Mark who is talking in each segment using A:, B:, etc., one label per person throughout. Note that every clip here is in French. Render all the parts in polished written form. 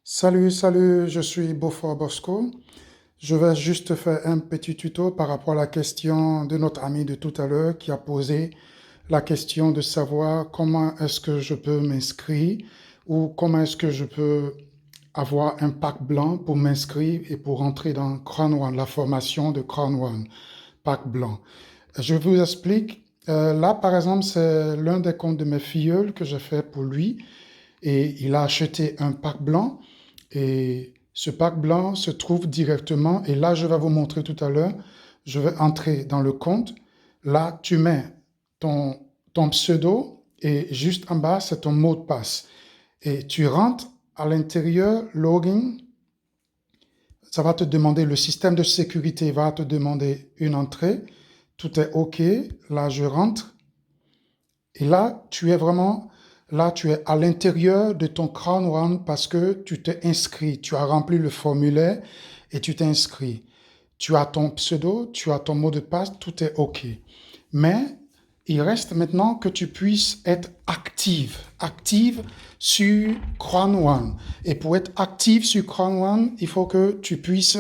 A: Salut, je suis Beaufort Bosco. Je vais juste faire un petit tuto par rapport à la question de notre ami de tout à l'heure qui a posé la question de savoir comment est-ce que je peux m'inscrire ou comment est-ce que je peux avoir un pack blanc pour m'inscrire et pour rentrer dans Crown One, la formation de Crown One, pack blanc. Je vous explique. Là, par exemple, c'est l'un des comptes de mes filleuls que j'ai fait pour lui et il a acheté un pack blanc. Et ce pack blanc se trouve directement, et là je vais vous montrer tout à l'heure, je vais entrer dans le compte. Là tu mets ton, ton pseudo et juste en bas c'est ton mot de passe. Et tu rentres à l'intérieur, login, ça va te demander, le système de sécurité va te demander une entrée. Tout est OK, là je rentre. Et là, tu es à l'intérieur de ton Crown One parce que tu t'es inscrit, tu as rempli le formulaire et tu t'es inscrit. Tu as ton pseudo, tu as ton mot de passe, tout est OK. Mais il reste maintenant que tu puisses être active sur Crown One. Et pour être active sur Crown One, il faut que tu puisses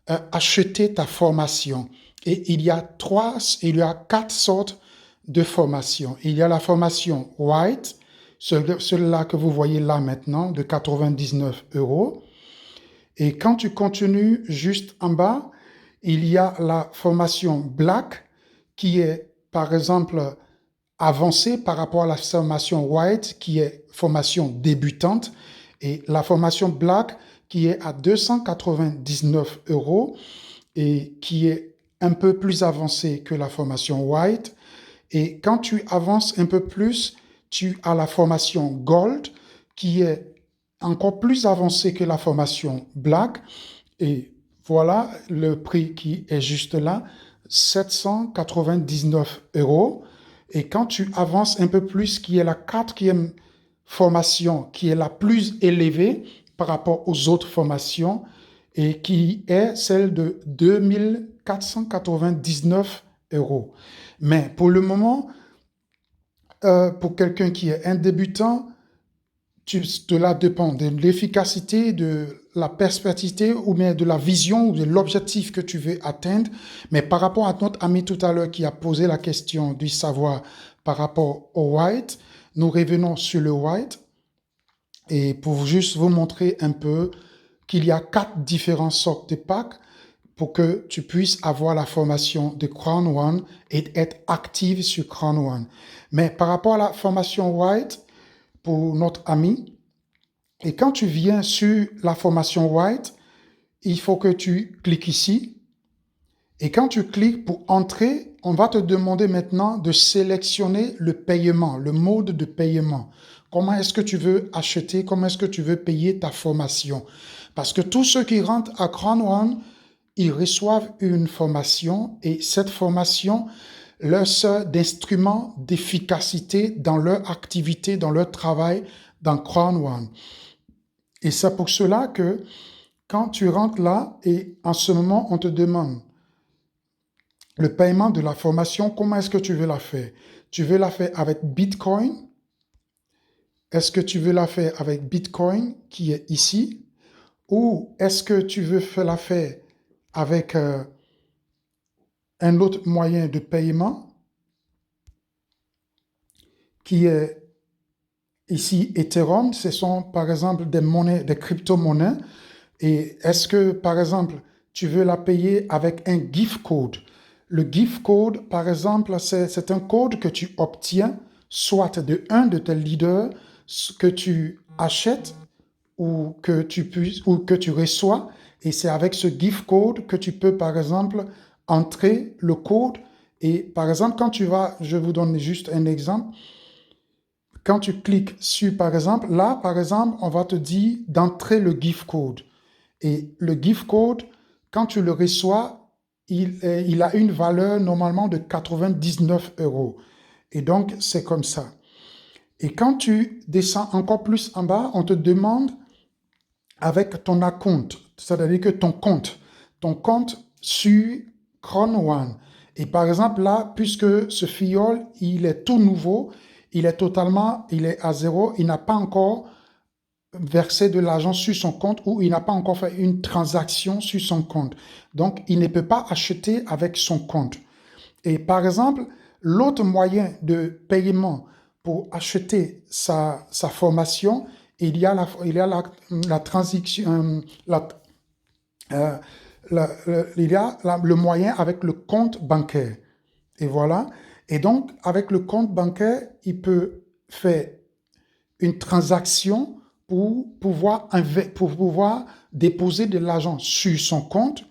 A: acheter ta formation. Et il y a quatre sortes de formation. Il y a la formation White, celle-là que vous voyez là maintenant, de 99 euros. Et quand tu continues juste en bas, il y a la formation Black, qui est, par exemple, avancée par rapport à la formation White, qui est formation débutante, et la formation Black, qui est à 299 euros et qui est un peu plus avancée que la formation White. Et quand tu avances un peu plus, tu as la formation Gold qui est encore plus avancée que la formation Black. Et voilà le prix qui est juste là, 799 euros. Et quand tu avances un peu plus, qui est la quatrième formation, qui est la plus élevée par rapport aux autres formations, et qui est celle de 2499 euros. Mais pour le moment, pour quelqu'un qui est un débutant, cela dépend de l'efficacité, de la perspicacité ou bien de la vision ou de l'objectif que tu veux atteindre. Mais par rapport à notre ami tout à l'heure qui a posé la question du savoir par rapport au white, nous revenons sur le white et pour juste vous montrer un peu qu'il y a quatre différentes sortes de packs pour que tu puisses avoir la formation de Crown One et être active sur Crown One. Mais par rapport à la formation White, pour notre ami, et quand tu viens sur la formation White, il faut que tu cliques ici. Et quand tu cliques pour entrer, on va te demander maintenant de sélectionner le paiement, le mode de paiement. Comment est-ce que tu veux acheter, comment est-ce que tu veux payer ta formation? Parce que tous ceux qui rentrent à Crown One, ils reçoivent une formation et cette formation leur sert d'instrument d'efficacité dans leur activité, dans leur travail dans Crown One. Et c'est pour cela que quand tu rentres là et en ce moment on te demande le paiement de la formation, comment est-ce que tu veux la faire? Tu veux la faire avec Bitcoin? Est-ce que tu veux la faire avec Bitcoin qui est ici? Ou est-ce que tu veux la faire avec un autre moyen de paiement qui est ici Ethereum? Ce sont par exemple des monnaies, des crypto-monnaies. Et est-ce que par exemple, tu veux la payer avec un gift code? Le gift code, par exemple, c'est un code que tu obtiens soit de un de tes leaders que tu achètes ou que tu reçois. Et c'est avec ce gift code que tu peux, par exemple, entrer le code. Et par exemple, quand tu vas, je vous donne juste un exemple. Quand tu cliques sur, par exemple, là, par exemple, on va te dire d'entrer le gift code. Et le gift code, quand tu le reçois, il a une valeur normalement de 99 euros. Et donc, c'est comme ça. Et quand tu descends encore plus en bas, on te demande avec ton account, c'est-à-dire que ton compte sur Crown One. Et par exemple là, puisque ce filleul, il est tout nouveau, il est à zéro, il n'a pas encore versé de l'argent sur son compte ou il n'a pas encore fait une transaction sur son compte. Donc, il ne peut pas acheter avec son compte. Et par exemple, l'autre moyen de paiement pour acheter sa formation, la transaction, euh, il y a le moyen avec le compte bancaire. Et voilà. Et donc, avec le compte bancaire, il peut faire une transaction pour pouvoir déposer de l'argent sur son compte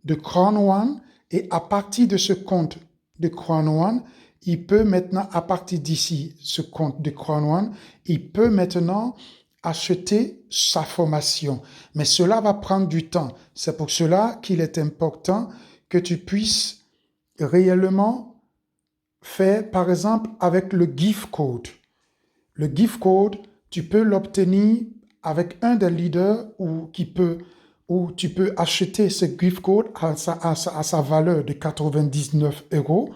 A: de Crown One. Et à partir de ce compte de Crown One, il peut maintenant, à partir d'ici, ce compte de Crown One, il peut maintenant acheter sa formation. Mais cela va prendre du temps. C'est pour cela qu'il est important que tu puisses réellement faire, par exemple, avec le gift code. Le gift code, tu peux l'obtenir avec un des leaders où tu peux acheter ce gift code à sa valeur de 99 €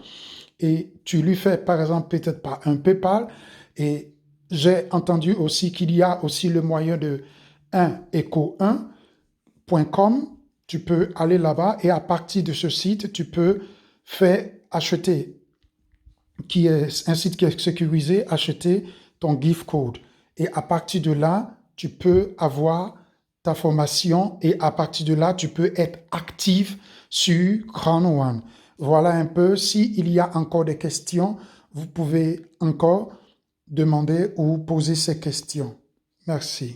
A: et tu lui fais par exemple peut-être par un PayPal. Et j'ai entendu aussi qu'il y a aussi le moyen de 1eco1.com. Tu peux aller là-bas et à partir de ce site, tu peux faire acheter, qui est un site qui est sécurisé, acheter ton gift code. Et à partir de là, tu peux avoir ta formation et à partir de là, tu peux être actif sur Crown One. Voilà un peu. S'il y a encore des questions, vous pouvez encore demander ou poser ces questions. Merci.